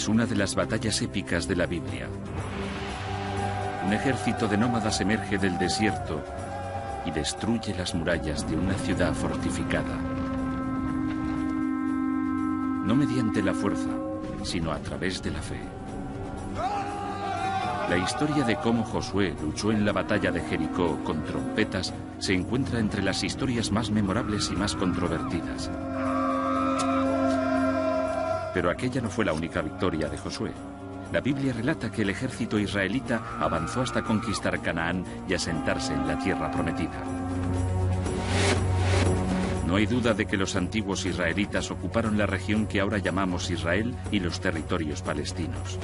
es una de las batallas épicas de la Biblia. Un ejército de nómadas emerge del desierto y destruye las murallas de una ciudad fortificada. No mediante la fuerza, sino a través de la fe. La historia de cómo Josué luchó en la batalla de Jericó con trompetas se encuentra entre las historias más memorables y más controvertidas. Pero aquella no fue la única victoria de Josué. La Biblia relata que el ejército israelita avanzó hasta conquistar Canaán y asentarse en la tierra prometida. No hay duda de que los antiguos israelitas ocuparon la región que ahora llamamos Israel y los territorios palestinos.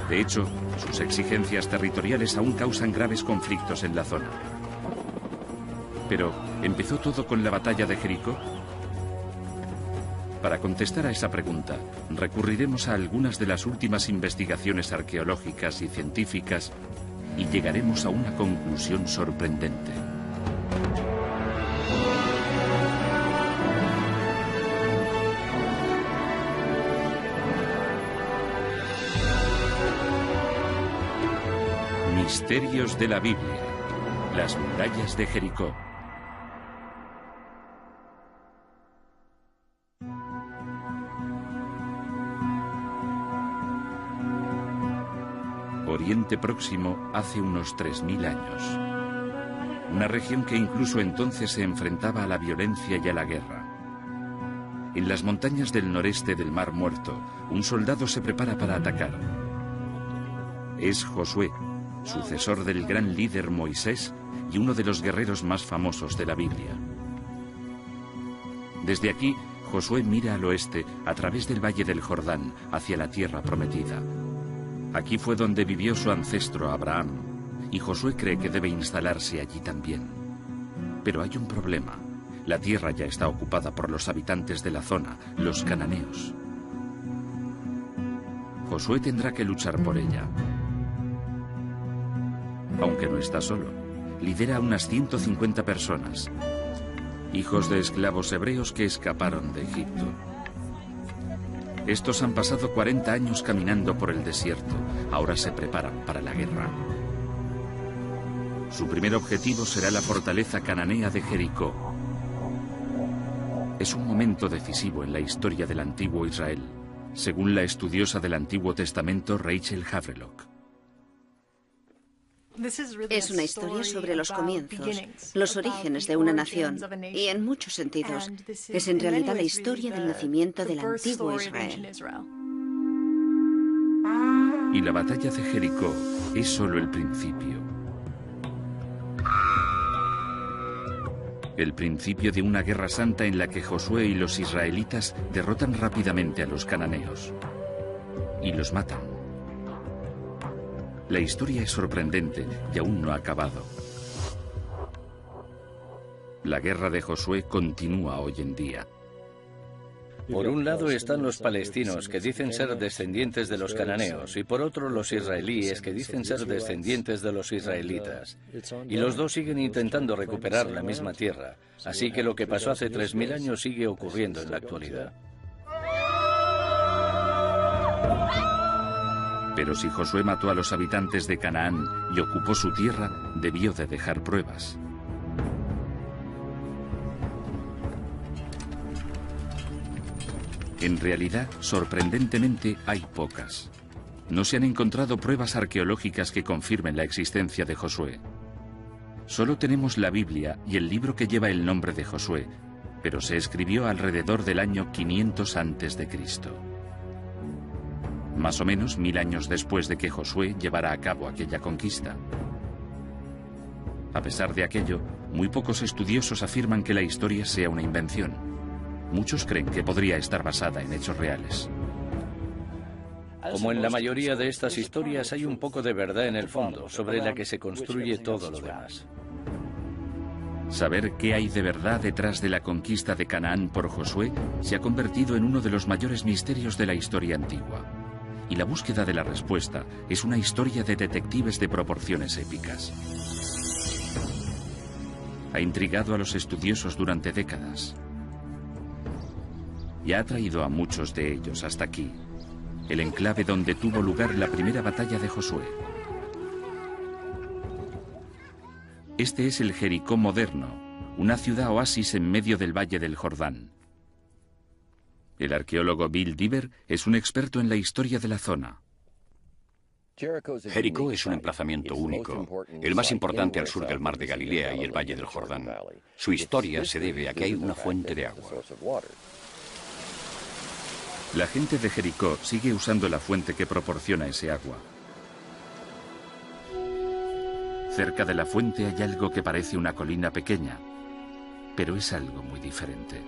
De hecho, sus exigencias territoriales aún causan graves conflictos en la zona. Pero, ¿empezó todo con la batalla de Jericó? Para contestar a esa pregunta, recurriremos a algunas de las últimas investigaciones arqueológicas y científicas y llegaremos a una conclusión sorprendente. Misterios de la Biblia. Las murallas de Jericó. Oriente Próximo hace unos 3000 años. Una región que incluso entonces se enfrentaba a la violencia y a la guerra. En las montañas del noreste del Mar Muerto, un soldado se prepara para atacar. Es Josué, sucesor del gran líder Moisés y uno de los guerreros más famosos de la Biblia. Desde aquí, Josué mira al oeste, a través del valle del Jordán, hacia la tierra prometida. Aquí fue donde vivió su ancestro Abraham, y Josué cree que debe instalarse allí también. Pero hay un problema. La tierra ya está ocupada por los habitantes de la zona, los cananeos. Josué tendrá que luchar por ella. Aunque no está solo, lidera a unas 150 personas, hijos de esclavos hebreos que escaparon de Egipto. Estos han pasado 40 años caminando por el desierto, ahora se preparan para la guerra. Su primer objetivo será la fortaleza cananea de Jericó. Es un momento decisivo en la historia del antiguo Israel, según la estudiosa del Antiguo Testamento Rachel Havelock. Es una historia sobre los comienzos, los orígenes de una nación, y en muchos sentidos es en realidad la historia del nacimiento del antiguo Israel. Y la batalla de Jericó es solo el principio. El principio de una guerra santa en la que Josué y los israelitas derrotan rápidamente a los cananeos y los matan. La historia es sorprendente y aún no ha acabado. La guerra de Josué continúa hoy en día. Por un lado están los palestinos, que dicen ser descendientes de los cananeos, y por otro los israelíes, que dicen ser descendientes de los israelitas. Y los dos siguen intentando recuperar la misma tierra, así que lo que pasó hace 3000 años sigue ocurriendo en la actualidad. Pero si Josué mató a los habitantes de Canaán y ocupó su tierra, debió de dejar pruebas. En realidad, sorprendentemente, hay pocas. No se han encontrado pruebas arqueológicas que confirmen la existencia de Josué. Solo tenemos la Biblia y el libro que lleva el nombre de Josué, pero se escribió alrededor del año 500 a.C. Más o menos 1000 años después de que Josué llevara a cabo aquella conquista. A pesar de aquello, muy pocos estudiosos afirman que la historia sea una invención. Muchos creen que podría estar basada en hechos reales. Como en la mayoría de estas historias, hay un poco de verdad en el fondo, sobre la que se construye todo lo demás. Saber qué hay de verdad detrás de la conquista de Canaán por Josué se ha convertido en uno de los mayores misterios de la historia antigua. Y la búsqueda de la respuesta es una historia de detectives de proporciones épicas. Ha intrigado a los estudiosos durante décadas. y ha atraído a muchos de ellos hasta aquí, el enclave donde tuvo lugar la primera batalla de Josué. Este es el Jericó moderno, una ciudad oasis en medio del valle del Jordán. El arqueólogo Bill Dever es un experto en la historia de la zona. Jericó es un emplazamiento único, el más importante al sur del mar de Galilea y el valle del Jordán. Su historia se debe a que hay una fuente de agua. La gente de Jericó sigue usando la fuente que proporciona ese agua. Cerca de la fuente hay algo que parece una colina pequeña, pero es algo muy diferente.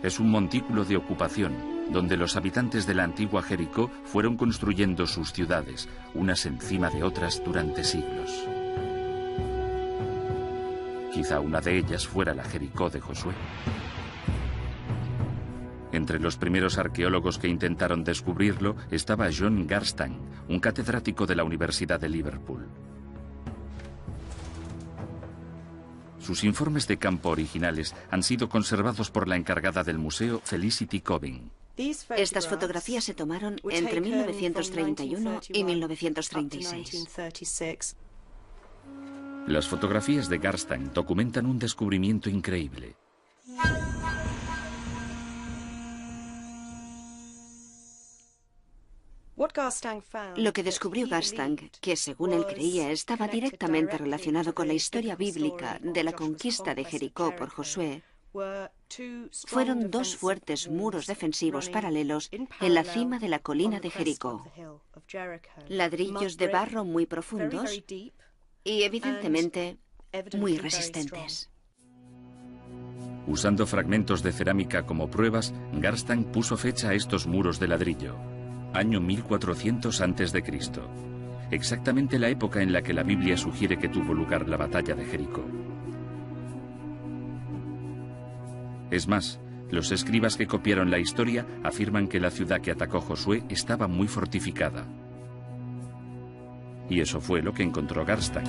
Es un montículo de ocupación, donde los habitantes de la antigua Jericó fueron construyendo sus ciudades, unas encima de otras durante siglos. Quizá una de ellas fuera la Jericó de Josué. Entre los primeros arqueólogos que intentaron descubrirlo estaba John Garstang, un catedrático de la Universidad de Liverpool. Sus informes de campo originales han sido conservados por la encargada del museo, Felicity Cobbing. Estas fotografías se tomaron entre 1931 y 1936. Las fotografías de Garstang documentan un descubrimiento increíble. Lo que descubrió Garstang, que según él creía estaba directamente relacionado con la historia bíblica de la conquista de Jericó por Josué, fueron dos fuertes muros defensivos paralelos en la cima de la colina de Jericó. Ladrillos de barro muy profundos y evidentemente muy resistentes. Usando fragmentos de cerámica como pruebas, Garstang puso fecha a estos muros de ladrillo. Año 1400 a.C., exactamente la época en la que la Biblia sugiere que tuvo lugar la batalla de Jericó. Es más, los escribas que copiaron la historia afirman que la ciudad que atacó Josué estaba muy fortificada. Y eso fue lo que encontró Garstang.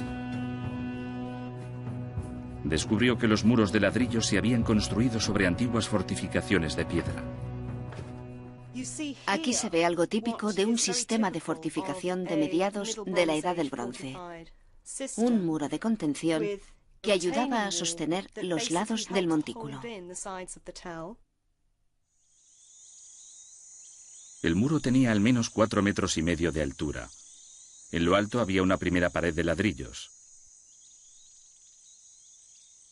Descubrió que los muros de ladrillo se habían construido sobre antiguas fortificaciones de piedra. Aquí se ve algo típico de un sistema de fortificación de mediados de la Edad del Bronce. Un muro de contención que ayudaba a sostener los lados del montículo. El muro tenía al menos 4,5 metros de altura. En lo alto había una primera pared de ladrillos.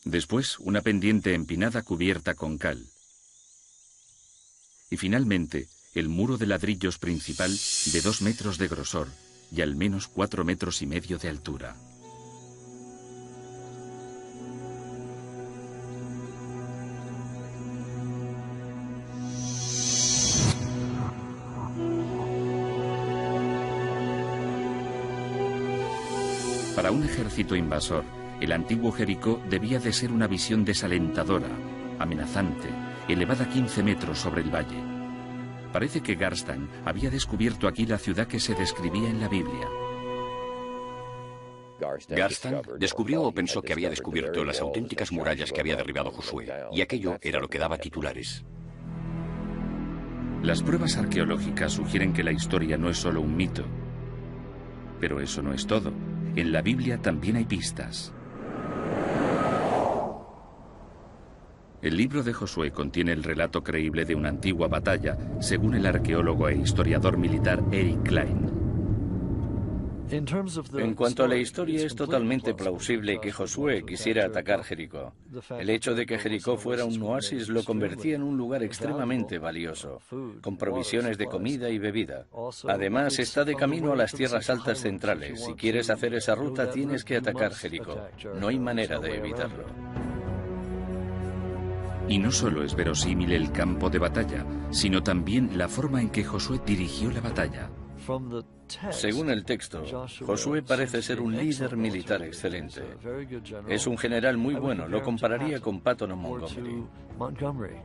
Después, una pendiente empinada cubierta con cal. Y finalmente, el muro de ladrillos principal de 2 metros de grosor y al menos 4,5 metros de altura. Para un ejército invasor, el antiguo Jericó debía de ser una visión desalentadora, amenazante, elevada 15 metros sobre el valle. Parece que Garstang había descubierto aquí la ciudad que se describía en la Biblia. Garstang descubrió o pensó que había descubierto las auténticas murallas que había derribado Josué, y aquello era lo que daba titulares. Las pruebas arqueológicas sugieren que la historia no es solo un mito. Pero eso no es todo. En la Biblia también hay pistas. El libro de Josué contiene el relato creíble de una antigua batalla, según el arqueólogo e historiador militar Eric Klein. En cuanto a la historia, es totalmente plausible que Josué quisiera atacar Jericó. El hecho de que Jericó fuera un oasis lo convertía en un lugar extremadamente valioso, con provisiones de comida y bebida. Además, está de camino a las tierras altas centrales. Si quieres hacer esa ruta, tienes que atacar Jericó. No hay manera de evitarlo. Y no solo es verosímil el campo de batalla, sino también la forma en que Josué dirigió la batalla. Según el texto, Josué parece ser un líder militar excelente. Es un general muy bueno, lo compararía con Patton o Montgomery.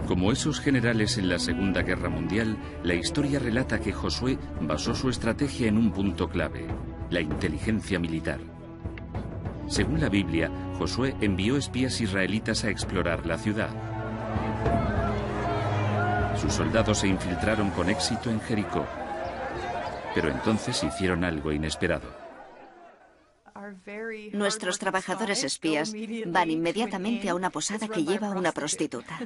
Como esos generales en la Segunda Guerra Mundial, la historia relata que Josué basó su estrategia en un punto clave, la inteligencia militar. Según la Biblia, Josué envió espías israelitas a explorar la ciudad, Sus soldados se infiltraron con éxito en Jericó, pero entonces hicieron algo inesperado. Nuestros trabajadores espías van inmediatamente a una posada que lleva a una prostituta.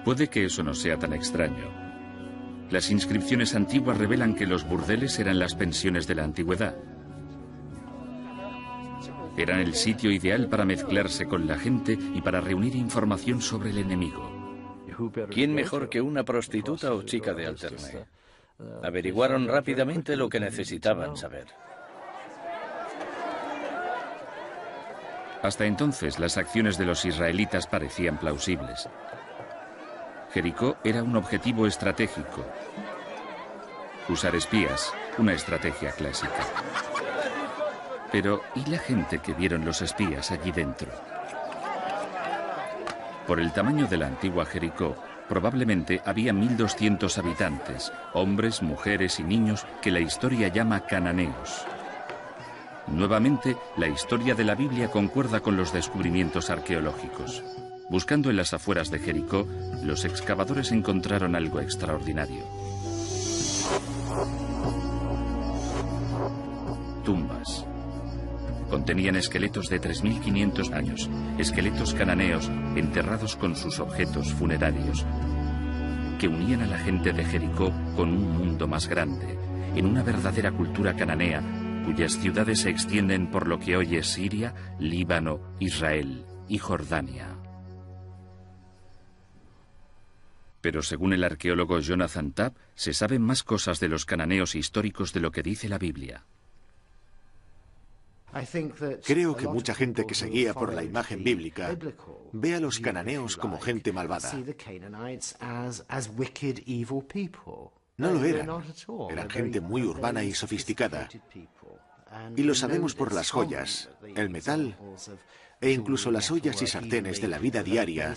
Puede que eso no sea tan extraño. Las inscripciones antiguas revelan que los burdeles eran las pensiones de la antigüedad. Eran el sitio ideal para mezclarse con la gente y para reunir información sobre el enemigo. ¿Quién mejor que una prostituta o chica de alterne? Averiguaron rápidamente lo que necesitaban saber. Hasta entonces, las acciones de los israelitas parecían plausibles. Jericó era un objetivo estratégico. Usar espías, una estrategia clásica. Pero, ¿y la gente que vieron los espías allí dentro? Por el tamaño de la antigua Jericó, probablemente había 1.200 habitantes, hombres, mujeres y niños que la historia llama cananeos. Nuevamente, la historia de la Biblia concuerda con los descubrimientos arqueológicos. Buscando en las afueras de Jericó, los excavadores encontraron algo extraordinario. Tumbas. Contenían esqueletos de 3.500 años, esqueletos cananeos enterrados con sus objetos funerarios, que unían a la gente de Jericó con un mundo más grande, en una verdadera cultura cananea, cuyas ciudades se extienden por lo que hoy es Siria, Líbano, Israel y Jordania. Pero según el arqueólogo Jonathan Tapp, se saben más cosas de los cananeos históricos de lo que dice la Biblia. Creo que mucha gente que se guía por la imagen bíblica ve a los cananeos como gente malvada. No lo eran. Eran gente muy urbana y sofisticada. Y lo sabemos por las joyas, el metal e incluso las ollas y sartenes de la vida diaria,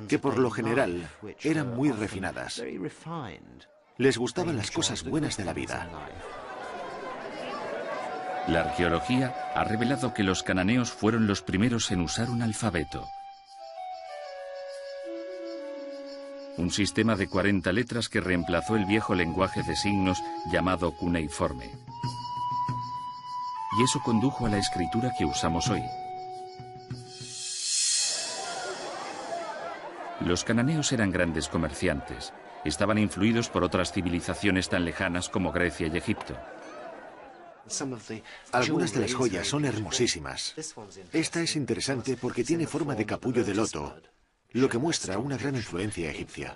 que por lo general eran muy refinadas. Les gustaban las cosas buenas de la vida. La arqueología ha revelado que los cananeos fueron los primeros en usar un alfabeto. Un sistema de 40 letras que reemplazó el viejo lenguaje de signos llamado cuneiforme. Y eso condujo a la escritura que usamos hoy. Los cananeos eran grandes comerciantes. Estaban influidos por otras civilizaciones tan lejanas como Grecia y Egipto. Algunas de las joyas son hermosísimas. Esta es interesante porque tiene forma de capullo de loto, lo que muestra una gran influencia egipcia.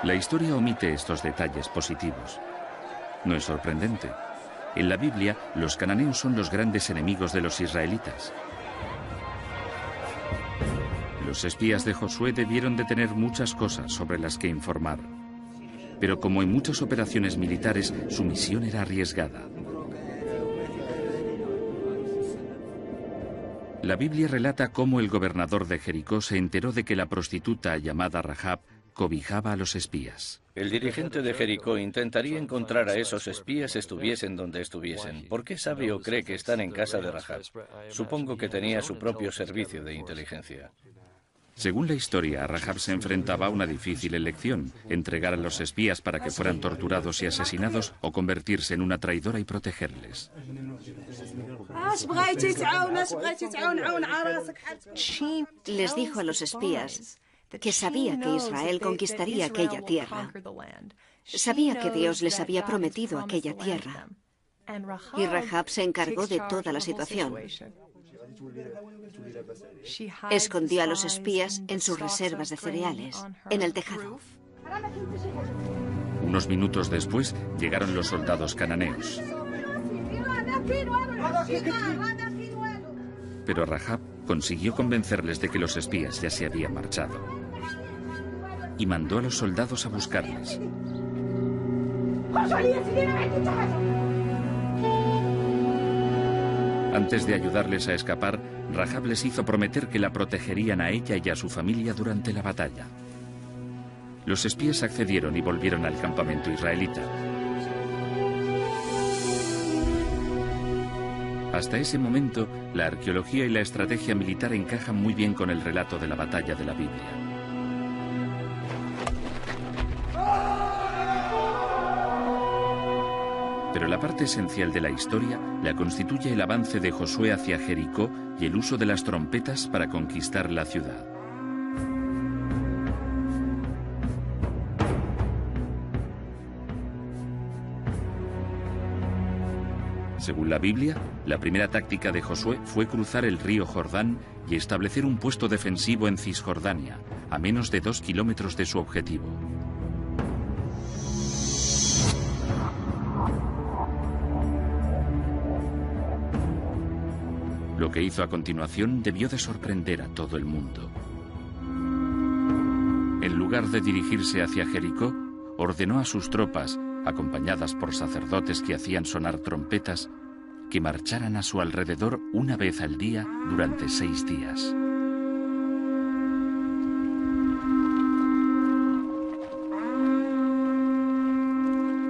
La historia omite estos detalles positivos. No es sorprendente. En la Biblia, los cananeos son los grandes enemigos de los israelitas. Los espías de Josué debieron de tener muchas cosas sobre las que informar. Pero como en muchas operaciones militares, su misión era arriesgada. La Biblia relata cómo el gobernador de Jericó se enteró de que la prostituta llamada Rahab cobijaba a los espías. El dirigente de Jericó intentaría encontrar a esos espías estuviesen donde estuviesen. ¿Por qué sabe o cree que están en casa de Rahab? Supongo que tenía su propio servicio de inteligencia. Según la historia, Rahab se enfrentaba a una difícil elección: entregar a los espías para que fueran torturados y asesinados o convertirse en una traidora y protegerles. Les dijo a los espías que sabía que Israel conquistaría aquella tierra. Sabía que Dios les había prometido aquella tierra. Y Rahab se encargó de toda la situación. Escondió a los espías en sus reservas de cereales, en el tejado. Unos minutos después llegaron los soldados cananeos. Pero Rahab consiguió convencerles de que los espías ya se habían marchado. Y mandó a los soldados a buscarles. Antes de ayudarles a escapar, Rahab les hizo prometer que la protegerían a ella y a su familia durante la batalla. Los espías accedieron y volvieron al campamento israelita. Hasta ese momento, la arqueología y la estrategia militar encajan muy bien con el relato de la batalla de la Biblia. Pero la parte esencial de la historia la constituye el avance de Josué hacia Jericó y el uso de las trompetas para conquistar la ciudad. Según la Biblia, la primera táctica de Josué fue cruzar el río Jordán y establecer un puesto defensivo en Cisjordania, a menos de 2 kilómetros de su objetivo. Lo que hizo a continuación debió de sorprender a todo el mundo. En lugar de dirigirse hacia Jericó, ordenó a sus tropas, acompañadas por sacerdotes que hacían sonar trompetas, que marcharan a su alrededor una vez al día durante 6 días.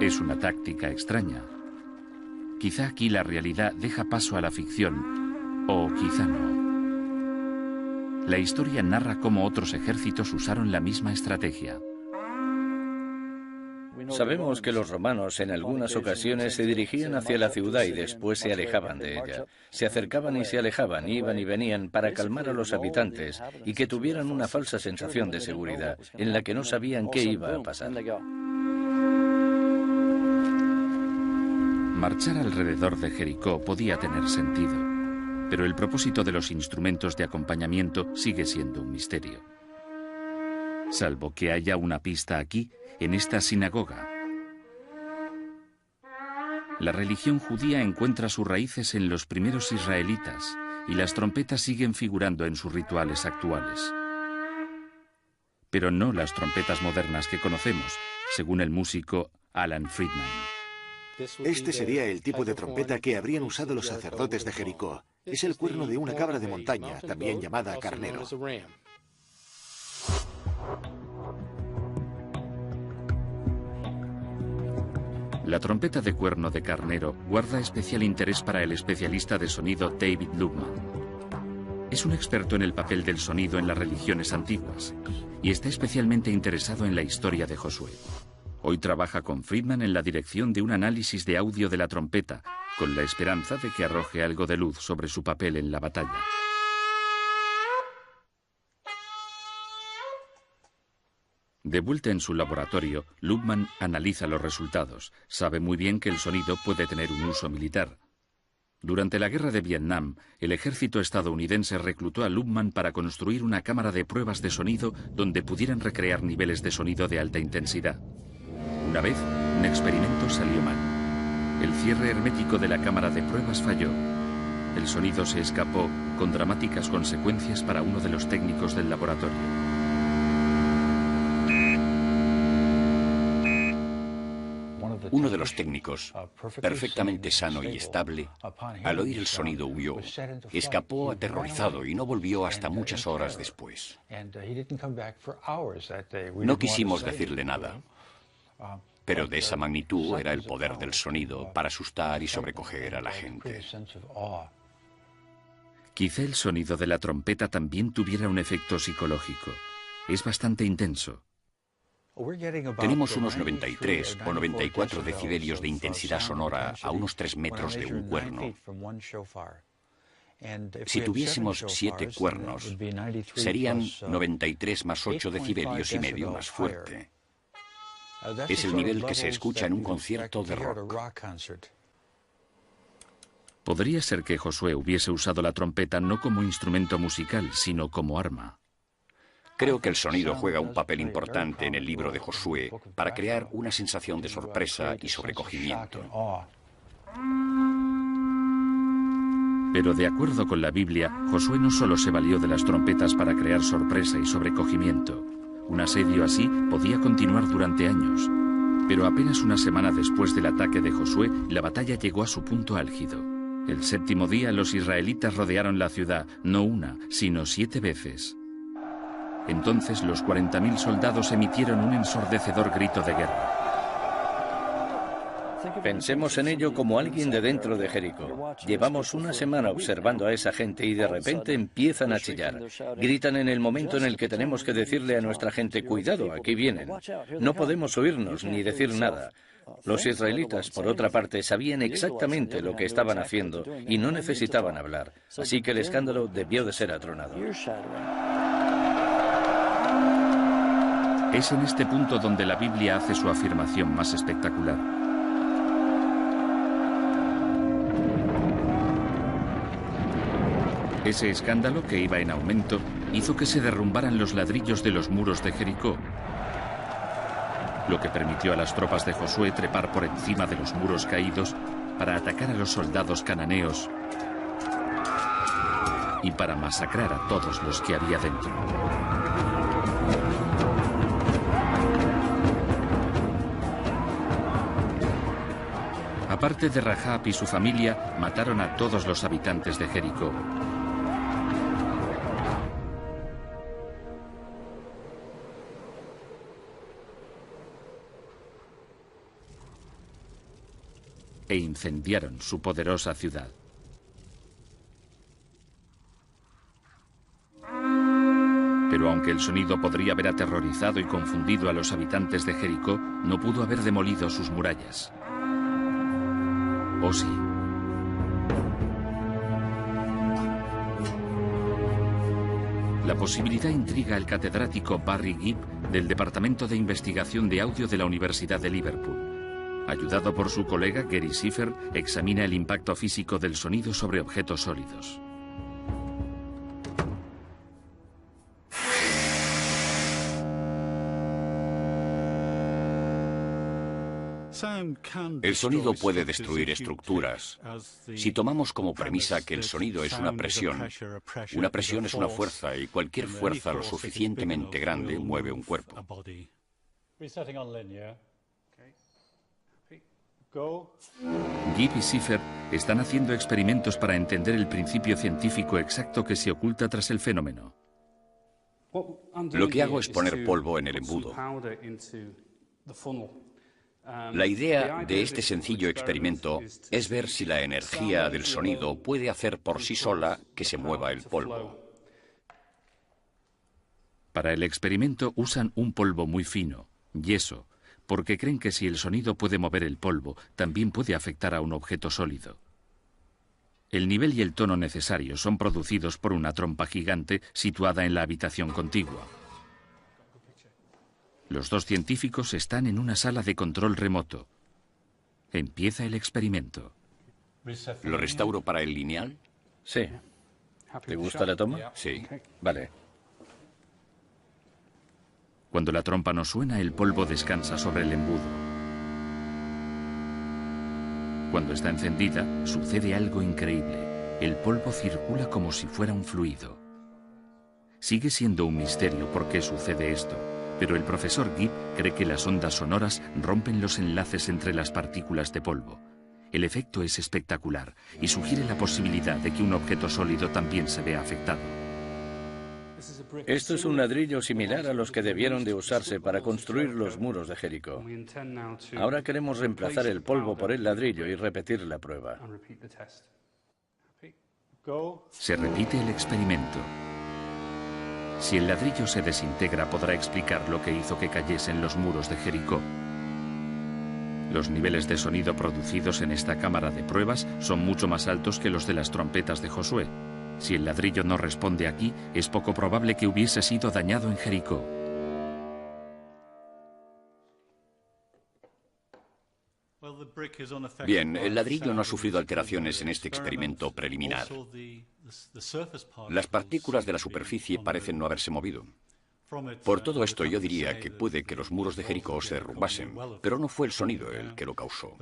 Es una táctica extraña. Quizá aquí la realidad deja paso a la ficción, o quizá no. La historia narra cómo otros ejércitos usaron la misma estrategia. Sabemos que los romanos en algunas ocasiones se dirigían hacia la ciudad y después se alejaban de ella. Se acercaban y se alejaban, iban y venían para calmar a los habitantes y que tuvieran una falsa sensación de seguridad en la que no sabían qué iba a pasar. Marchar alrededor de Jericó podía tener sentido, pero el propósito de los instrumentos de acompañamiento sigue siendo un misterio. Salvo que haya una pista aquí, en esta sinagoga. La religión judía encuentra sus raíces en los primeros israelitas y las trompetas siguen figurando en sus rituales actuales. Pero no las trompetas modernas que conocemos, según el músico Alan Friedman. Este sería el tipo de trompeta que habrían usado los sacerdotes de Jericó. Es el cuerno de una cabra de montaña, también llamada carnero. La trompeta de cuerno de carnero guarda especial interés para el especialista de sonido David Lubman. Es un experto en el papel del sonido en las religiones antiguas y está especialmente interesado en la historia de Josué. Hoy trabaja con Friedman en la dirección de un análisis de audio de la trompeta, con la esperanza de que arroje algo de luz sobre su papel en la batalla. De vuelta en su laboratorio, Lubman analiza los resultados. Sabe muy bien que el sonido puede tener un uso militar. Durante la guerra de Vietnam, el ejército estadounidense reclutó a Lubman para construir una cámara de pruebas de sonido donde pudieran recrear niveles de sonido de alta intensidad. Una vez, un experimento salió mal. El cierre hermético de la cámara de pruebas falló. El sonido se escapó, con dramáticas consecuencias para uno de los técnicos del laboratorio. Uno de los técnicos, perfectamente sano y estable, al oír el sonido huyó, escapó aterrorizado y no volvió hasta muchas horas después. No quisimos decirle nada, pero de esa magnitud era el poder del sonido para asustar y sobrecoger a la gente. Quizá el sonido de la trompeta también tuviera un efecto psicológico. Es bastante intenso. Tenemos unos 93 o 94 decibelios de intensidad sonora a unos 3 metros de un cuerno. Si tuviésemos 7 cuernos, serían 93 más 8 decibelios y medio más fuerte. Es el nivel que se escucha en un concierto de rock. Podría ser que Josué hubiese usado la trompeta no como instrumento musical, sino como arma. Creo que el sonido juega un papel importante en el libro de Josué para crear una sensación de sorpresa y sobrecogimiento. Pero de acuerdo con la Biblia, Josué no solo se valió de las trompetas para crear sorpresa y sobrecogimiento. Un asedio así podía continuar durante años. Pero apenas una semana después del ataque de Josué, la batalla llegó a su punto álgido. El 7º día, los israelitas rodearon la ciudad, no una, sino 7 veces. Entonces los 40.000 soldados emitieron un ensordecedor grito de guerra. Pensemos en ello como alguien de dentro de Jericó. Llevamos una semana observando a esa gente y de repente empiezan a chillar. Gritan en el momento en el que tenemos que decirle a nuestra gente, cuidado, aquí vienen. No podemos oírnos ni decir nada. Los israelitas, por otra parte, sabían exactamente lo que estaban haciendo y no necesitaban hablar. Así que el escándalo debió de ser atronado. Es en este punto donde la Biblia hace su afirmación más espectacular. Ese escándalo, que iba en aumento, hizo que se derrumbaran los ladrillos de los muros de Jericó, lo que permitió a las tropas de Josué trepar por encima de los muros caídos para atacar a los soldados cananeos y para masacrar a todos los que había dentro. Aparte de Rahab y su familia, mataron a todos los habitantes de Jericó. E incendiaron su poderosa ciudad. Pero aunque el sonido podría haber aterrorizado y confundido a los habitantes de Jericó, no pudo haber demolido sus murallas. ¿O sí? La posibilidad intriga al catedrático Barry Gibb del Departamento de Investigación de Audio de la Universidad de Liverpool. Ayudado por su colega Gary Schiffer, examina el impacto físico del sonido sobre objetos sólidos. El sonido puede destruir estructuras. Si tomamos como premisa que el sonido es una presión es una fuerza y cualquier fuerza lo suficientemente grande mueve un cuerpo. Gibb y Schiffer están haciendo experimentos para entender el principio científico exacto que se oculta tras el fenómeno. Lo que hago es poner polvo en el embudo. La idea de este sencillo experimento es ver si la energía del sonido puede hacer por sí sola que se mueva el polvo. Para el experimento usan un polvo muy fino, yeso, porque creen que si el sonido puede mover el polvo, también puede afectar a un objeto sólido. El nivel y el tono necesarios son producidos por una trompa gigante situada en la habitación contigua. Los dos científicos están en una sala de control remoto. Empieza el experimento. ¿Lo restauro para el lineal? Sí. ¿Te gusta la toma? Sí. Vale. Cuando la trompa no suena, el polvo descansa sobre el embudo. Cuando está encendida, sucede algo increíble. El polvo circula como si fuera un fluido. Sigue siendo un misterio por qué sucede esto, pero el profesor Gibb cree que las ondas sonoras rompen los enlaces entre las partículas de polvo. El efecto es espectacular y sugiere la posibilidad de que un objeto sólido también se vea afectado. Esto es un ladrillo similar a los que debieron de usarse para construir los muros de Jericó. Ahora queremos reemplazar el polvo por el ladrillo y repetir la prueba. Se repite el experimento. Si el ladrillo se desintegra, podrá explicar lo que hizo que cayesen los muros de Jericó. Los niveles de sonido producidos en esta cámara de pruebas son mucho más altos que los de las trompetas de Josué. Si el ladrillo no responde aquí, es poco probable que hubiese sido dañado en Jericó. Bien, el ladrillo no ha sufrido alteraciones en este experimento preliminar. Las partículas de la superficie parecen no haberse movido. Por todo esto, yo diría que puede que los muros de Jericó se derrumbasen, pero no fue el sonido el que lo causó.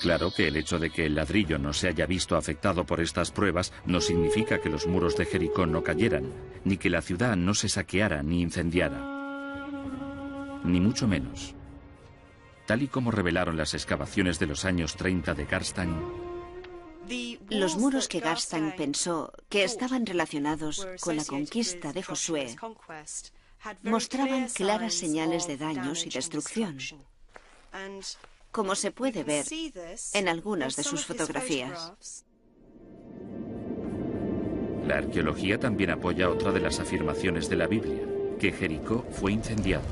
Claro que el hecho de que el ladrillo no se haya visto afectado por estas pruebas no significa que los muros de Jericó no cayeran, ni que la ciudad no se saqueara ni incendiara. Ni mucho menos. Tal y como revelaron las excavaciones de los años 30 de Garstang, los muros que Garstang pensó que estaban relacionados con la conquista de Josué mostraban claras señales de daños y destrucción, como se puede ver en algunas de sus fotografías. La arqueología también apoya otra de las afirmaciones de la Biblia, que Jericó fue incendiado.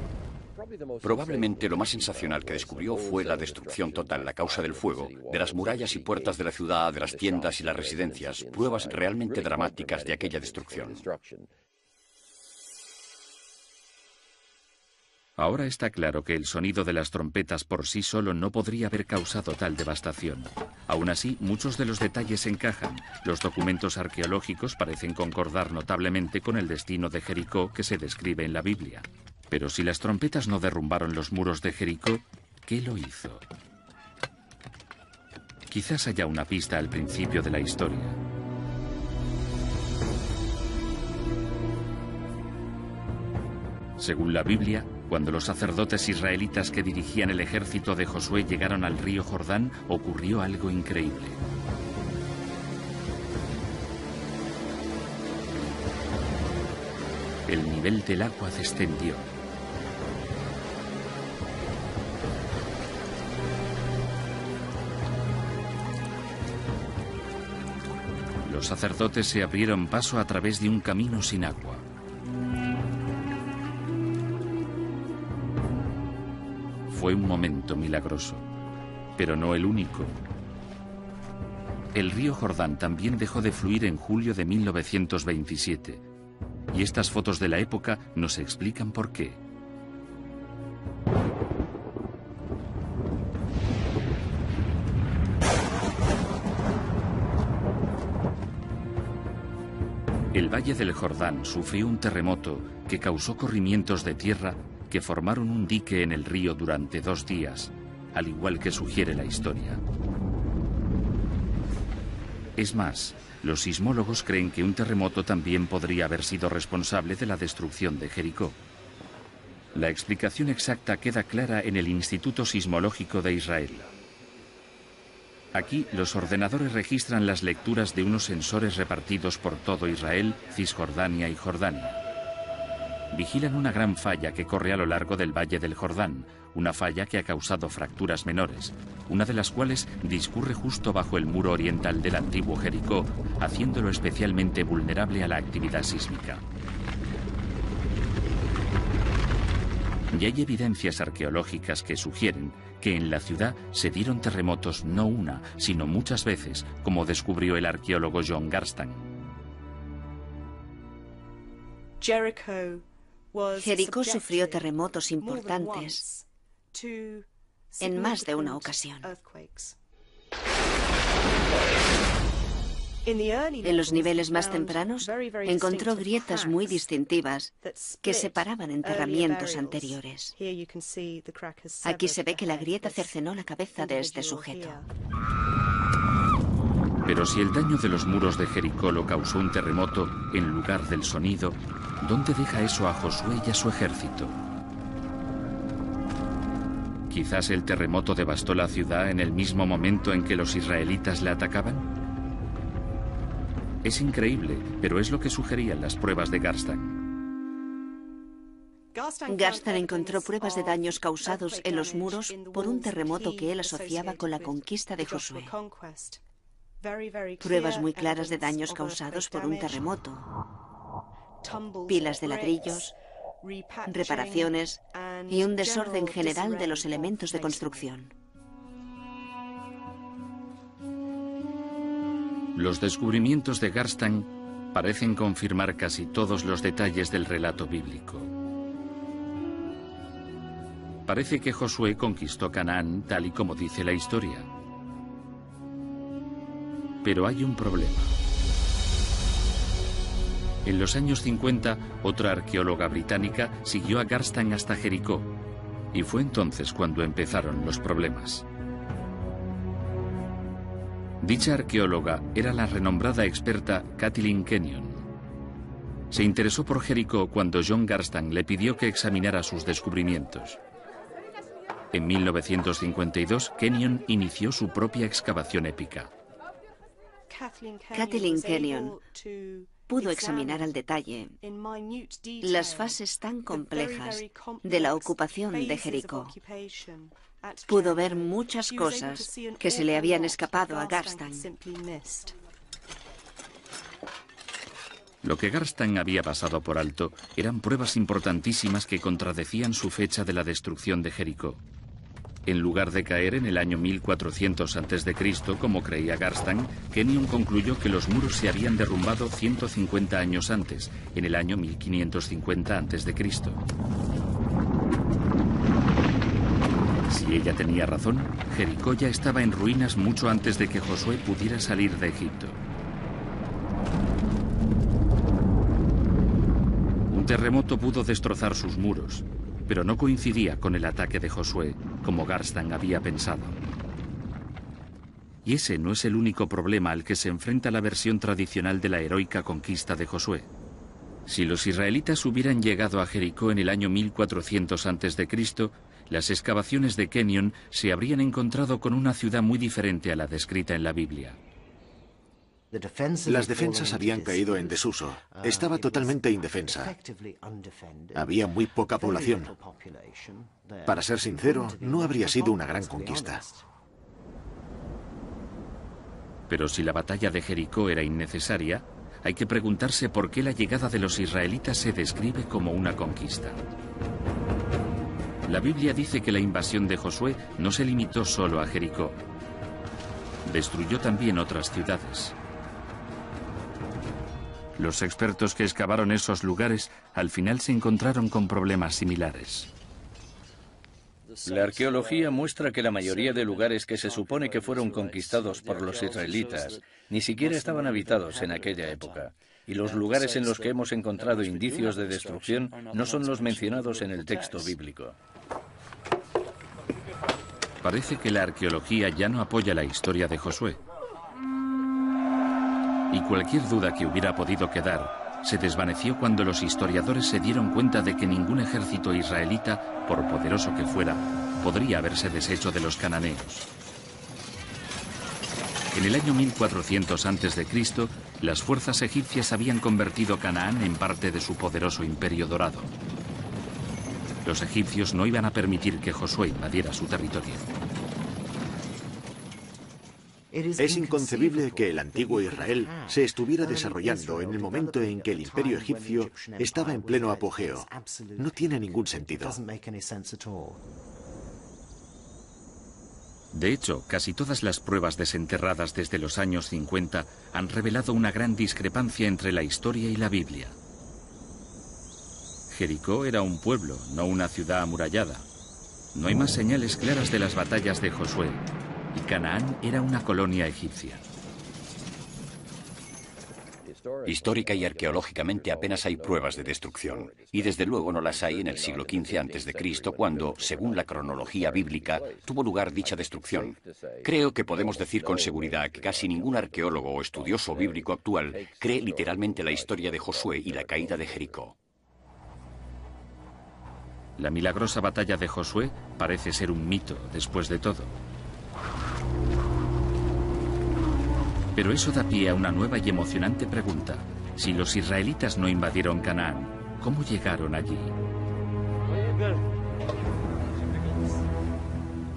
Probablemente lo más sensacional que descubrió fue la destrucción total a causa del fuego, de las murallas y puertas de la ciudad, de las tiendas y las residencias, pruebas realmente dramáticas de aquella destrucción. Ahora está claro que el sonido de las trompetas por sí solo no podría haber causado tal devastación. Aún así, muchos de los detalles encajan. Los documentos arqueológicos parecen concordar notablemente con el destino de Jericó que se describe en la Biblia. Pero si las trompetas no derrumbaron los muros de Jericó, ¿qué lo hizo? Quizás haya una pista al principio de la historia. Según la Biblia, cuando los sacerdotes israelitas que dirigían el ejército de Josué llegaron al río Jordán, ocurrió algo increíble. El nivel del agua descendió. Los sacerdotes se abrieron paso a través de un camino sin agua. Fue un momento milagroso, pero no el único. El río Jordán también dejó de fluir en julio de 1927, y estas fotos de la época nos explican por qué. El Valle del Jordán sufrió un terremoto que causó corrimientos de tierra que formaron un dique en el río durante 2 días, al igual que sugiere la historia. Es más, los sismólogos creen que un terremoto también podría haber sido responsable de la destrucción de Jericó. La explicación exacta queda clara en el Instituto Sismológico de Israel. Aquí, los ordenadores registran las lecturas de unos sensores repartidos por todo Israel, Cisjordania y Jordania. Vigilan una gran falla que corre a lo largo del Valle del Jordán, una falla que ha causado fracturas menores, una de las cuales discurre justo bajo el muro oriental del antiguo Jericó, haciéndolo especialmente vulnerable a la actividad sísmica. Y hay evidencias arqueológicas que sugieren que en la ciudad se dieron terremotos no una, sino muchas veces, como descubrió el arqueólogo John Garstan. Jericó sufrió terremotos importantes en más de una ocasión. En los niveles más tempranos encontró grietas muy distintivas que separaban enterramientos anteriores. Aquí se ve que la grieta cercenó la cabeza de este sujeto. Pero si el daño de los muros de Jericó lo causó un terremoto en lugar del sonido, ¿dónde deja eso a Josué y a su ejército? ¿Quizás el terremoto devastó la ciudad en el mismo momento en que los israelitas la atacaban? Es increíble, pero es lo que sugerían las pruebas de Garstan. Garstan encontró pruebas de daños causados en los muros por un terremoto que él asociaba con la conquista de Josué. Pruebas muy claras de daños causados por un terremoto. Pilas de ladrillos, reparaciones y un desorden general de los elementos de construcción. Los descubrimientos de Garstan parecen confirmar casi todos los detalles del relato bíblico. Parece que Josué conquistó Canaán tal y como dice la historia. Pero hay un problema. En los años 50, otra arqueóloga británica siguió a Garstan hasta Jericó, y fue entonces cuando empezaron los problemas. Dicha arqueóloga era la renombrada experta Kathleen Kenyon. Se interesó por Jericó cuando John Garstan le pidió que examinara sus descubrimientos. En 1952, Kenyon inició su propia excavación épica. Kathleen Kenyon pudo examinar al detalle las fases tan complejas de la ocupación de Jericó. Pudo ver muchas cosas que se le habían escapado a Garstang. Lo que Garstang había pasado por alto eran pruebas importantísimas que contradecían su fecha de la destrucción de Jericó. En lugar de caer en el año 1400 a.C., como creía Garstang, Kenyon concluyó que los muros se habían derrumbado 150 años antes, en el año 1550 a.C. Si ella tenía razón, Jericó ya estaba en ruinas mucho antes de que Josué pudiera salir de Egipto. Un terremoto pudo destrozar sus muros, pero no coincidía con el ataque de Josué, como Garstang había pensado. Y ese no es el único problema al que se enfrenta la versión tradicional de la heroica conquista de Josué. Si los israelitas hubieran llegado a Jericó en el año 1400 a.C., las excavaciones de Kenyon se habrían encontrado con una ciudad muy diferente a la descrita en la Biblia. Las defensas habían caído en desuso. Estaba totalmente indefensa. Había muy poca población. Para ser sincero, no habría sido una gran conquista. Pero si la batalla de Jericó era innecesaria, hay que preguntarse por qué la llegada de los israelitas se describe como una conquista. La Biblia dice que la invasión de Josué no se limitó solo a Jericó. Destruyó también otras ciudades. Los expertos que excavaron esos lugares al final se encontraron con problemas similares. La arqueología muestra que la mayoría de lugares que se supone que fueron conquistados por los israelitas ni siquiera estaban habitados en aquella época. Y los lugares en los que hemos encontrado indicios de destrucción no son los mencionados en el texto bíblico. Parece que la arqueología ya no apoya la historia de Josué. Y cualquier duda que hubiera podido quedar se desvaneció cuando los historiadores se dieron cuenta de que ningún ejército israelita, por poderoso que fuera, podría haberse deshecho de los cananeos. En el año 1400 a.C., las fuerzas egipcias habían convertido Canaán en parte de su poderoso imperio dorado. Los egipcios no iban a permitir que Josué invadiera su territorio. Es inconcebible que el antiguo Israel se estuviera desarrollando en el momento en que el imperio egipcio estaba en pleno apogeo. No tiene ningún sentido. De hecho, casi todas las pruebas desenterradas desde los años 50 han revelado una gran discrepancia entre la historia y la Biblia. Jericó era un pueblo, no una ciudad amurallada. No hay más señales claras de las batallas de Josué. Y Canaán era una colonia egipcia. Histórica y arqueológicamente apenas hay pruebas de destrucción. Y desde luego no las hay en el siglo XV a.C., cuando, según la cronología bíblica, tuvo lugar dicha destrucción. Creo que podemos decir con seguridad que casi ningún arqueólogo o estudioso bíblico actual cree literalmente la historia de Josué y la caída de Jericó. La milagrosa batalla de Josué parece ser un mito, después de todo. Pero eso da pie a una nueva y emocionante pregunta. Si los israelitas no invadieron Canaán, ¿cómo llegaron allí?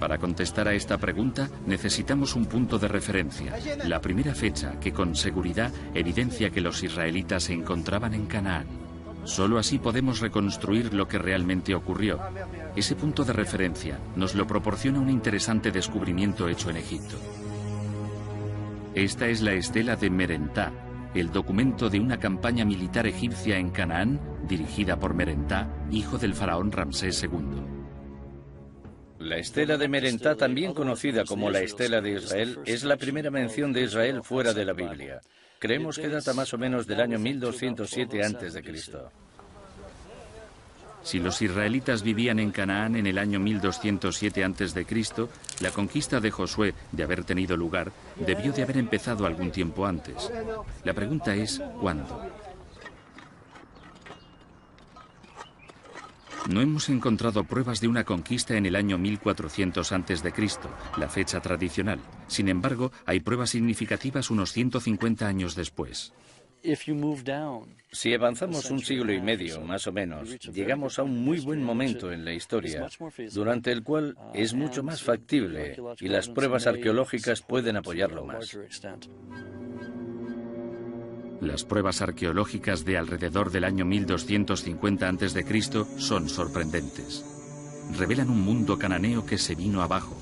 Para contestar a esta pregunta, necesitamos un punto de referencia. La primera fecha que con seguridad evidencia que los israelitas se encontraban en Canaán. Solo así podemos reconstruir lo que realmente ocurrió. Ese punto de referencia nos lo proporciona un interesante descubrimiento hecho en Egipto. Esta es la estela de Merentá, el documento de una campaña militar egipcia en Canaán, dirigida por Merentá, hijo del faraón Ramsés II. La estela de Merentá, también conocida como la estela de Israel, es la primera mención de Israel fuera de la Biblia. Creemos que data más o menos del año 1207 a.C. Si los israelitas vivían en Canaán en el año 1207 a.C., la conquista de Josué, de haber tenido lugar, debió de haber empezado algún tiempo antes. La pregunta es, ¿cuándo? No hemos encontrado pruebas de una conquista en el año 1400 a.C., la fecha tradicional. Sin embargo, hay pruebas significativas unos 150 años después. Si avanzamos un siglo y medio, más o menos, llegamos a un muy buen momento en la historia, durante el cual es mucho más factible y las pruebas arqueológicas pueden apoyarlo más. Las pruebas arqueológicas de alrededor del año 1250 a.C. son sorprendentes. Revelan un mundo cananeo que se vino abajo,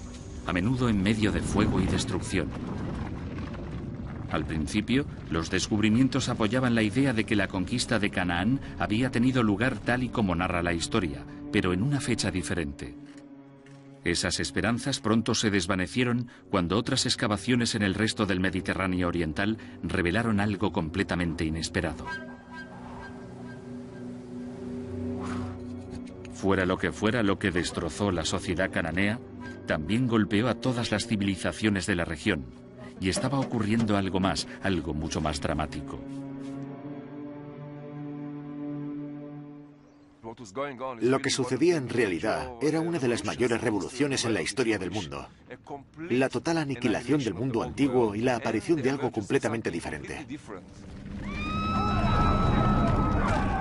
a menudo en medio de fuego y destrucción. Al principio, los descubrimientos apoyaban la idea de que la conquista de Canaán había tenido lugar tal y como narra la historia, pero en una fecha diferente. Esas esperanzas pronto se desvanecieron cuando otras excavaciones en el resto del Mediterráneo oriental revelaron algo completamente inesperado. Fuera lo que destrozó la sociedad cananea, también golpeó a todas las civilizaciones de la región. Y estaba ocurriendo algo más, algo mucho más dramático. Lo que sucedía en realidad era una de las mayores revoluciones en la historia del mundo. La total aniquilación del mundo antiguo y la aparición de algo completamente diferente.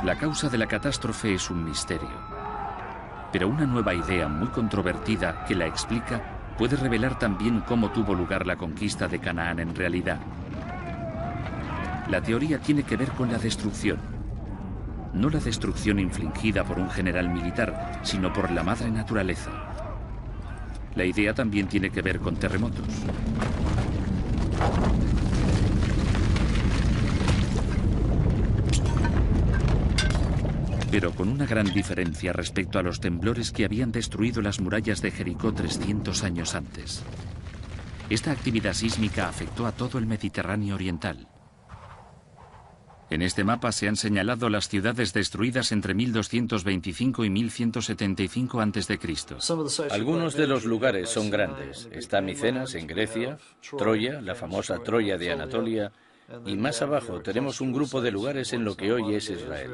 La causa de la catástrofe es un misterio. Pero una nueva idea muy controvertida que la explica puede revelar también cómo tuvo lugar la conquista de Canaán en realidad. La teoría tiene que ver con la destrucción. No la destrucción infligida por un general militar, sino por la madre naturaleza. La idea también tiene que ver con terremotos. Pero con una gran diferencia respecto a los temblores que habían destruido las murallas de Jericó 300 años antes. Esta actividad sísmica afectó a todo el Mediterráneo oriental. En este mapa se han señalado las ciudades destruidas entre 1225 y 1175 a.C. Algunos de los lugares son grandes. Está Micenas en Grecia, Troya, la famosa Troya de Anatolia, y más abajo tenemos un grupo de lugares en lo que hoy es Israel.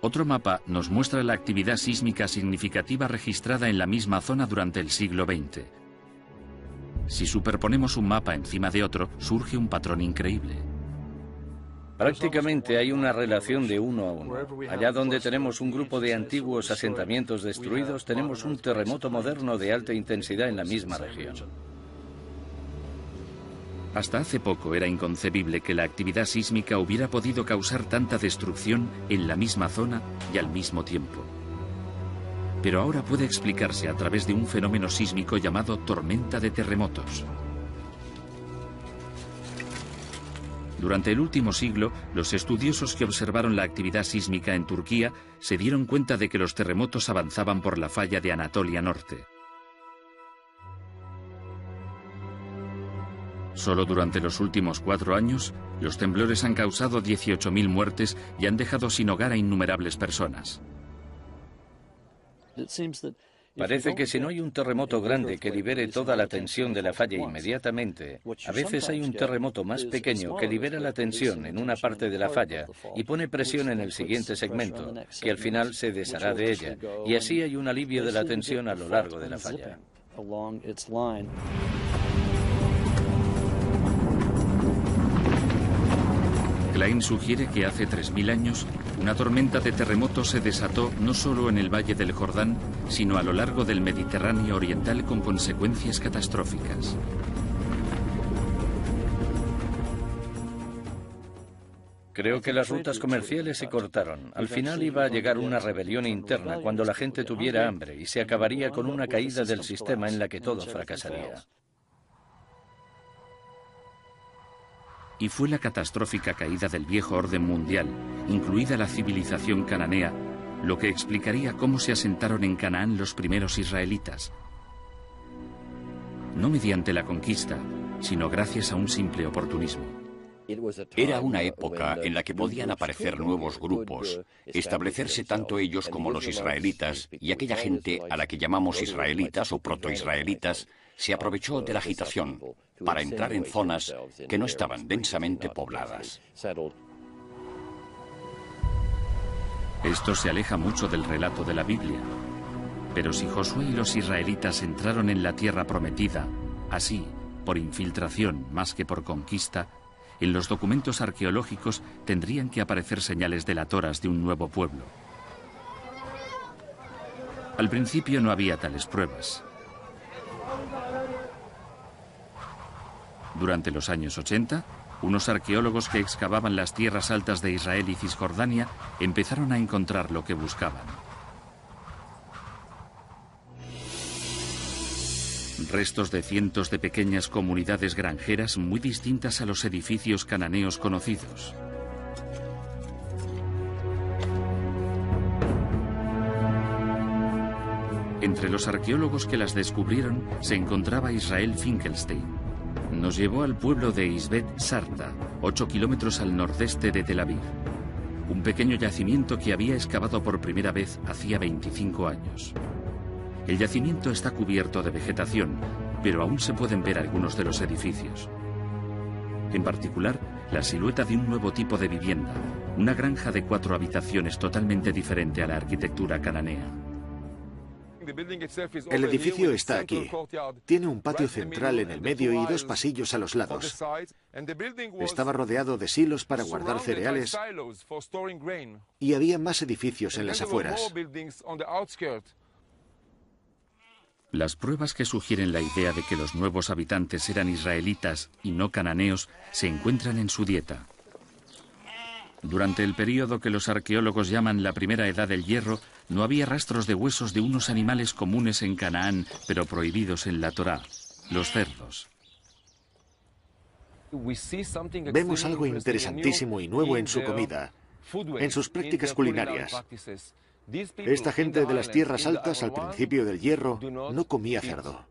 Otro mapa nos muestra la actividad sísmica significativa registrada en la misma zona durante el siglo XX. Si superponemos un mapa encima de otro, surge un patrón increíble. Prácticamente hay una relación de 1 a 1. Allá donde tenemos un grupo de antiguos asentamientos destruidos, tenemos un terremoto moderno de alta intensidad en la misma región. Hasta hace poco era inconcebible que la actividad sísmica hubiera podido causar tanta destrucción en la misma zona y al mismo tiempo. Pero ahora puede explicarse a través de un fenómeno sísmico llamado tormenta de terremotos. Durante el último siglo, los estudiosos que observaron la actividad sísmica en Turquía se dieron cuenta de que los terremotos avanzaban por la falla de Anatolia Norte. Solo durante los últimos 4 años, los temblores han causado 18.000 muertes y han dejado sin hogar a innumerables personas. Parece que si no hay un terremoto grande que libere toda la tensión de la falla inmediatamente, a veces hay un terremoto más pequeño que libera la tensión en una parte de la falla y pone presión en el siguiente segmento, que al final se deshará de ella, y así hay un alivio de la tensión a lo largo de la falla. Klein sugiere que hace 3.000 años, una tormenta de terremotos se desató no solo en el Valle del Jordán, sino a lo largo del Mediterráneo oriental con consecuencias catastróficas. Creo que las rutas comerciales se cortaron. Al final iba a llegar una rebelión interna cuando la gente tuviera hambre y se acabaría con una caída del sistema en la que todo fracasaría. Y fue la catastrófica caída del viejo orden mundial, incluida la civilización cananea, lo que explicaría cómo se asentaron en Canaán los primeros israelitas. No mediante la conquista, sino gracias a un simple oportunismo. Era una época en la que podían aparecer nuevos grupos, establecerse tanto ellos como los israelitas, y aquella gente a la que llamamos israelitas o protoisraelitas se aprovechó de la agitación para entrar en zonas que no estaban densamente pobladas. Esto se aleja mucho del relato de la Biblia. Pero si Josué y los israelitas entraron en la tierra prometida, así, por infiltración más que por conquista, en los documentos arqueológicos tendrían que aparecer señales delatoras de un nuevo pueblo. Al principio no había tales pruebas. Durante los años 80, unos arqueólogos que excavaban las tierras altas de Israel y Cisjordania empezaron a encontrar lo que buscaban. Restos de cientos de pequeñas comunidades granjeras muy distintas a los edificios cananeos conocidos. Entre los arqueólogos que las descubrieron se encontraba Israel Finkelstein. Nos llevó al pueblo de Isbet Sarta, 8 kilómetros al nordeste de Tel Aviv. Un pequeño yacimiento que había excavado por primera vez hacía 25 años. El yacimiento está cubierto de vegetación, pero aún se pueden ver algunos de los edificios. En particular, la silueta de un nuevo tipo de vivienda, una granja de 4 habitaciones totalmente diferente a la arquitectura cananea. El edificio está aquí. Tiene un patio central en el medio y 2 pasillos a los lados. Estaba rodeado de silos para guardar cereales y había más edificios en las afueras. Las pruebas que sugieren la idea de que los nuevos habitantes eran israelitas y no cananeos se encuentran en su dieta. Durante el período que los arqueólogos llaman la primera edad del hierro, no había rastros de huesos de unos animales comunes en Canaán, pero prohibidos en la Torá, los cerdos. Vemos algo interesantísimo y nuevo en su comida, en sus prácticas culinarias. Esta gente de las tierras altas al principio del hierro no comía cerdo.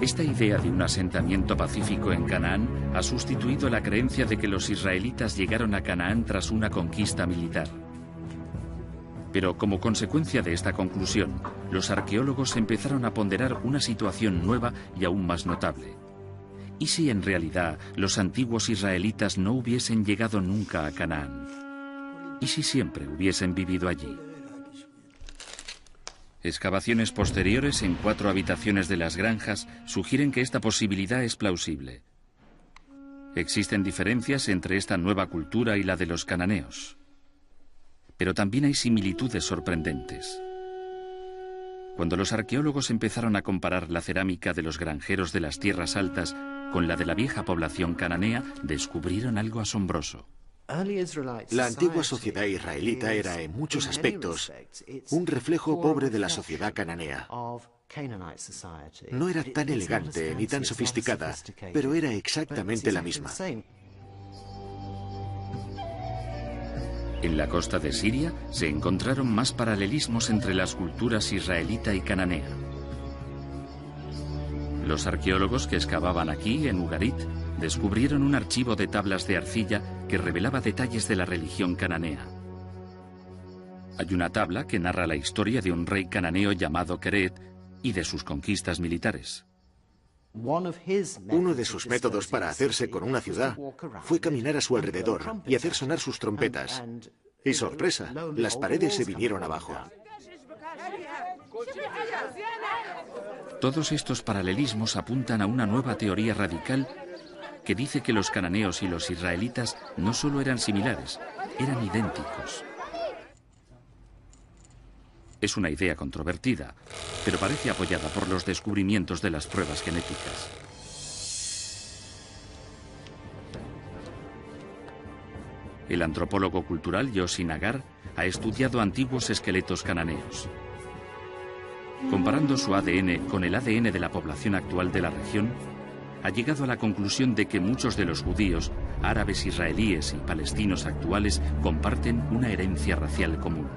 Esta idea de un asentamiento pacífico en Canaán ha sustituido la creencia de que los israelitas llegaron a Canaán tras una conquista militar. Pero como consecuencia de esta conclusión, los arqueólogos empezaron a ponderar una situación nueva y aún más notable. ¿Y si en realidad los antiguos israelitas no hubiesen llegado nunca a Canaán? ¿Y si siempre hubiesen vivido allí? Excavaciones posteriores en 4 habitaciones de las granjas sugieren que esta posibilidad es plausible. Existen diferencias entre esta nueva cultura y la de los cananeos. Pero también hay similitudes sorprendentes. Cuando los arqueólogos empezaron a comparar la cerámica de los granjeros de las tierras altas con la de la vieja población cananea, descubrieron algo asombroso. La antigua sociedad israelita era, en muchos aspectos, un reflejo pobre de la sociedad cananea. No era tan elegante ni tan sofisticada, pero era exactamente la misma. En la costa de Siria se encontraron más paralelismos entre las culturas israelita y cananea. Los arqueólogos que excavaban aquí, en Ugarit, descubrieron un archivo de tablas de arcilla que revelaba detalles de la religión cananea. Hay una tabla que narra la historia de un rey cananeo llamado Keret y de sus conquistas militares. Uno de sus métodos para hacerse con una ciudad fue caminar a su alrededor y hacer sonar sus trompetas. Y sorpresa, las paredes se vinieron abajo. Todos estos paralelismos apuntan a una nueva teoría radical que dice que los cananeos y los israelitas no solo eran similares, eran idénticos. Es una idea controvertida, pero parece apoyada por los descubrimientos de las pruebas genéticas. El antropólogo cultural Yossi Nagar ha estudiado antiguos esqueletos cananeos. Comparando su ADN con el ADN de la población actual de la región, ha llegado a la conclusión de que muchos de los judíos, árabes israelíes y palestinos actuales comparten una herencia racial común.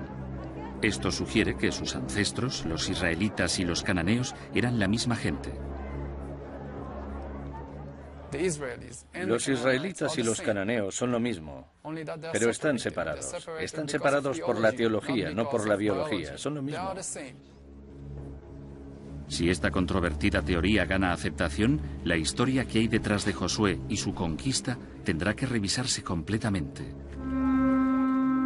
Esto sugiere que sus ancestros, los israelitas y los cananeos, eran la misma gente. Los israelitas y los cananeos son lo mismo, pero están separados. Están separados por la teología, no por la biología. Son lo mismo. Si esta controvertida teoría gana aceptación, la historia que hay detrás de Josué y su conquista tendrá que revisarse completamente.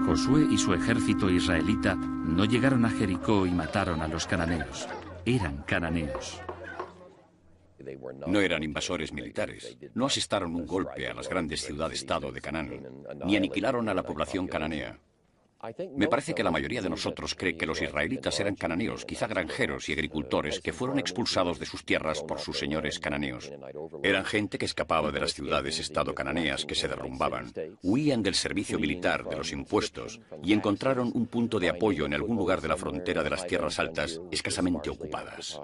Josué y su ejército israelita no llegaron a Jericó y mataron a los cananeos. Eran cananeos. No eran invasores militares, no asestaron un golpe a las grandes ciudades-estado de Canaán, ni aniquilaron a la población cananea. Me parece que la mayoría de nosotros cree que los israelitas eran cananeos, quizá granjeros y agricultores que fueron expulsados de sus tierras por sus señores cananeos. Eran gente que escapaba de las ciudades-estado cananeas que se derrumbaban, huían del servicio militar, de los impuestos, y encontraron un punto de apoyo en algún lugar de la frontera de las tierras altas escasamente ocupadas.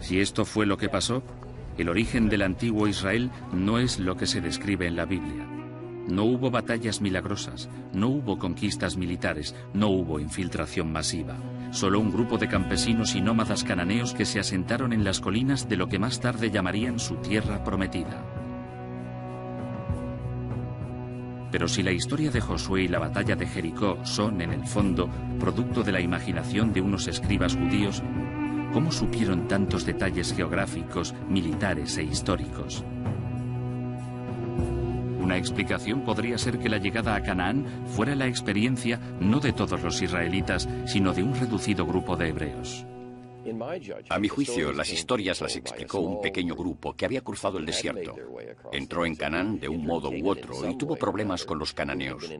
Si esto fue lo que pasó, el origen del antiguo Israel no es lo que se describe en la Biblia. No hubo batallas milagrosas, no hubo conquistas militares, no hubo infiltración masiva. Solo un grupo de campesinos y nómadas cananeos que se asentaron en las colinas de lo que más tarde llamarían su tierra prometida. Pero si la historia de Josué y la batalla de Jericó son, en el fondo, producto de la imaginación de unos escribas judíos, ¿cómo supieron tantos detalles geográficos, militares e históricos? Una explicación podría ser que la llegada a Canaán fuera la experiencia no de todos los israelitas, sino de un reducido grupo de hebreos. A mi juicio, las historias las explicó un pequeño grupo que había cruzado el desierto. Entró en Canaán de un modo u otro y tuvo problemas con los cananeos.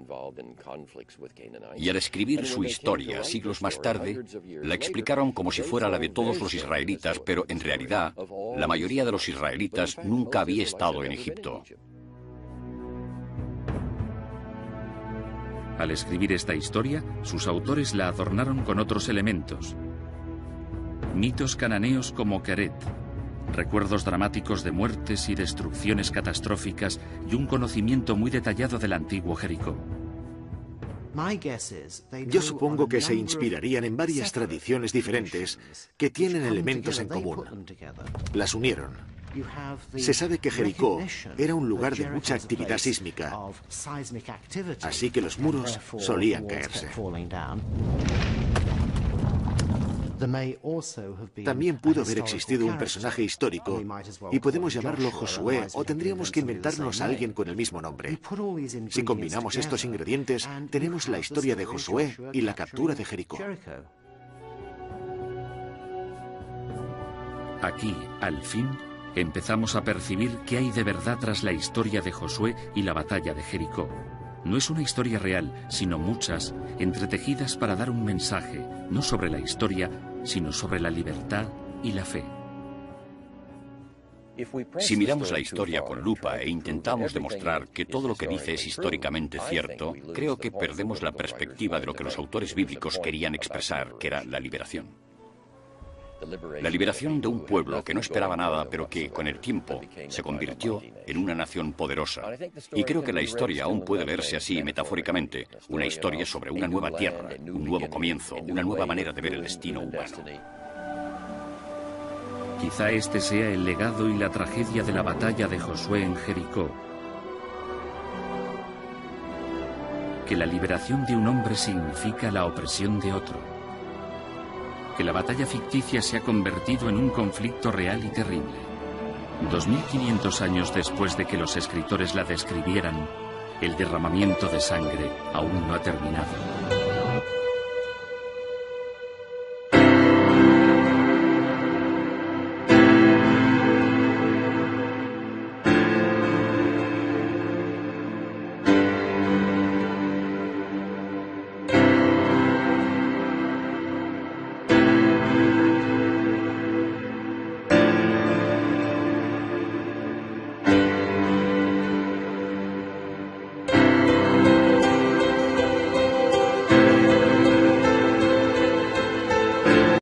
Y al escribir su historia siglos más tarde, la explicaron como si fuera la de todos los israelitas, pero en realidad, la mayoría de los israelitas nunca había estado en Egipto. Al escribir esta historia, sus autores la adornaron con otros elementos. Mitos cananeos como Keret, recuerdos dramáticos de muertes y destrucciones catastróficas y un conocimiento muy detallado del antiguo Jericó. Yo supongo que se inspirarían en varias tradiciones diferentes que tienen elementos en común. Las unieron. Se sabe que Jericó era un lugar de mucha actividad sísmica, así que los muros solían caerse. También pudo haber existido un personaje histórico, y podemos llamarlo Josué, o tendríamos que inventarnos a alguien con el mismo nombre. Si combinamos estos ingredientes, tenemos la historia de Josué y la captura de Jericó. Aquí, al fin, empezamos a percibir qué hay de verdad tras la historia de Josué y la batalla de Jericó. No es una historia real, sino muchas, entretejidas para dar un mensaje, no sobre la historia, sino sobre la libertad y la fe. Si miramos la historia con lupa e intentamos demostrar que todo lo que dice es históricamente cierto, creo que perdemos la perspectiva de lo que los autores bíblicos querían expresar, que era la liberación. La liberación de un pueblo que no esperaba nada, pero que, con el tiempo, se convirtió en una nación poderosa. Y creo que la historia aún puede leerse así, metafóricamente, una historia sobre una nueva tierra, un nuevo comienzo, una nueva manera de ver el destino humano. Quizá este sea el legado y la tragedia de la batalla de Josué en Jericó. Que la liberación de un hombre significa la opresión de otro. Que la batalla ficticia se ha convertido en un conflicto real y terrible. 2500 años después de que los escritores la describieran, el derramamiento de sangre aún no ha terminado.